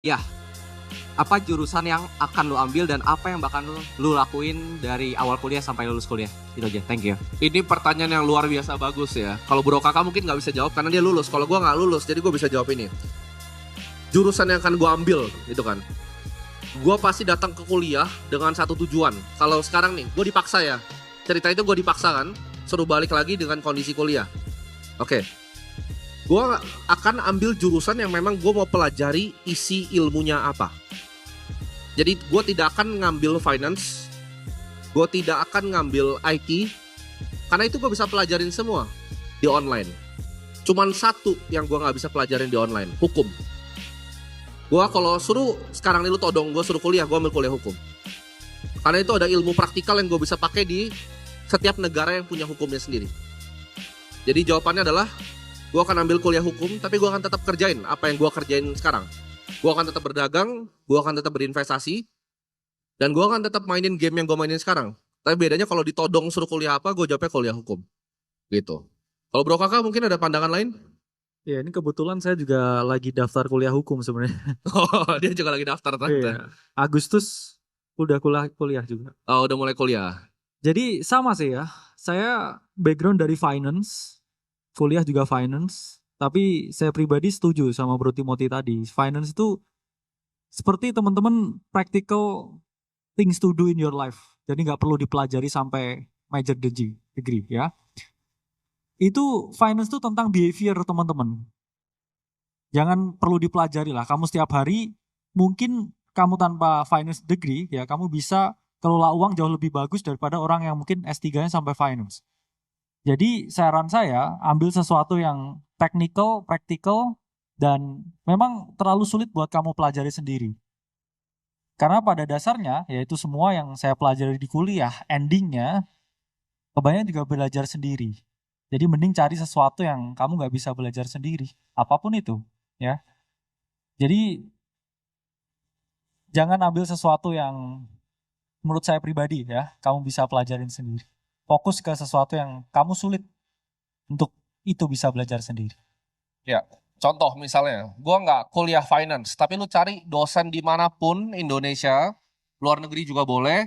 Ya, apa jurusan yang akan lu ambil dan apa yang bakal lu lakuin dari awal kuliah sampai lulus kuliah? Itu aja, thank you. Ini pertanyaan yang luar biasa bagus ya. Kalau Bro Kakak mungkin nggak bisa jawab karena dia lulus. Kalau gue nggak lulus, jadi gue bisa jawab ini. Jurusan yang akan gue ambil, itu kan. Gue pasti datang ke kuliah dengan satu tujuan. Kalau sekarang nih, gue dipaksa ya. Cerita itu gue dipaksa kan, suruh balik lagi dengan kondisi kuliah. Oke. Gue akan ambil jurusan yang memang gue mau pelajari isi ilmunya apa. Jadi gue tidak akan ngambil finance, gue tidak akan ngambil IT, karena itu gue bisa pelajarin semua di online. Cuman satu yang gue nggak bisa pelajarin di online, hukum. Gue kalau suruh sekarang nih lu todong gue suruh kuliah, gue ambil kuliah hukum. Karena itu ada ilmu praktikal yang gue bisa pakai di setiap negara yang punya hukumnya sendiri. Jadi jawabannya adalah gue akan ambil kuliah hukum, tapi gue akan tetap kerjain apa yang gue kerjain sekarang. Gue akan tetap berdagang, gue akan tetap berinvestasi, dan gue akan tetap mainin game yang gue mainin sekarang. Tapi bedanya kalau ditodong suruh kuliah apa, gue jawabnya kuliah hukum. Gitu. Kalau Bro Kakak mungkin ada pandangan lain? Ya, ini kebetulan saya juga lagi daftar kuliah hukum sebenarnya. Oh, dia juga lagi daftar ternyata. Iya. Agustus udah kuliah juga. Oh, udah mulai kuliah. Jadi sama sih ya. Saya background dari finance, kuliah juga finance. Tapi saya pribadi setuju sama Bro Timothy tadi. Finance itu seperti teman-teman practical things to do in your life. Jadi nggak perlu dipelajari sampai major degree ya. Itu finance itu tentang behavior teman-teman. Jangan perlu dipelajari lah. Kamu setiap hari mungkin kamu tanpa finance degree ya kamu bisa kelola uang jauh lebih bagus daripada orang yang mungkin S3-nya sampai finance. Jadi saran saya ambil sesuatu yang technical, practical dan memang terlalu sulit buat kamu pelajari sendiri. Karena pada dasarnya yaitu semua yang saya pelajari di kuliah endingnya kebanyakan juga belajar sendiri. Jadi mending cari sesuatu yang kamu nggak bisa belajar sendiri, apapun itu, ya. Jadi jangan ambil sesuatu yang menurut saya pribadi ya, kamu bisa pelajarin sendiri. Fokus ke sesuatu yang kamu sulit untuk itu bisa belajar sendiri. Ya, contoh misalnya, gue nggak kuliah finance, tapi lu cari dosen dimanapun Indonesia, luar negeri juga boleh,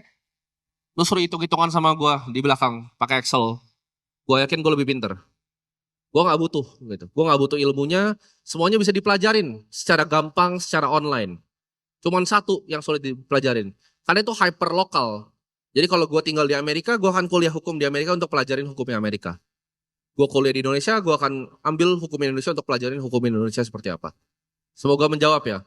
lu suruh hitung-hitungan sama gue di belakang pakai Excel, gue yakin gue lebih pinter. Gue nggak butuh gitu, gue nggak butuh ilmunya, semuanya bisa dipelajarin secara gampang, secara online. Cuman satu yang sulit dipelajarin, karena itu hyper lokal. Jadi kalau gue tinggal di Amerika, gue akan kuliah hukum di Amerika untuk pelajarin hukumnya Amerika. Gue kuliah di Indonesia, gue akan ambil hukum Indonesia untuk pelajarin hukum Indonesia seperti apa. Semoga menjawab ya.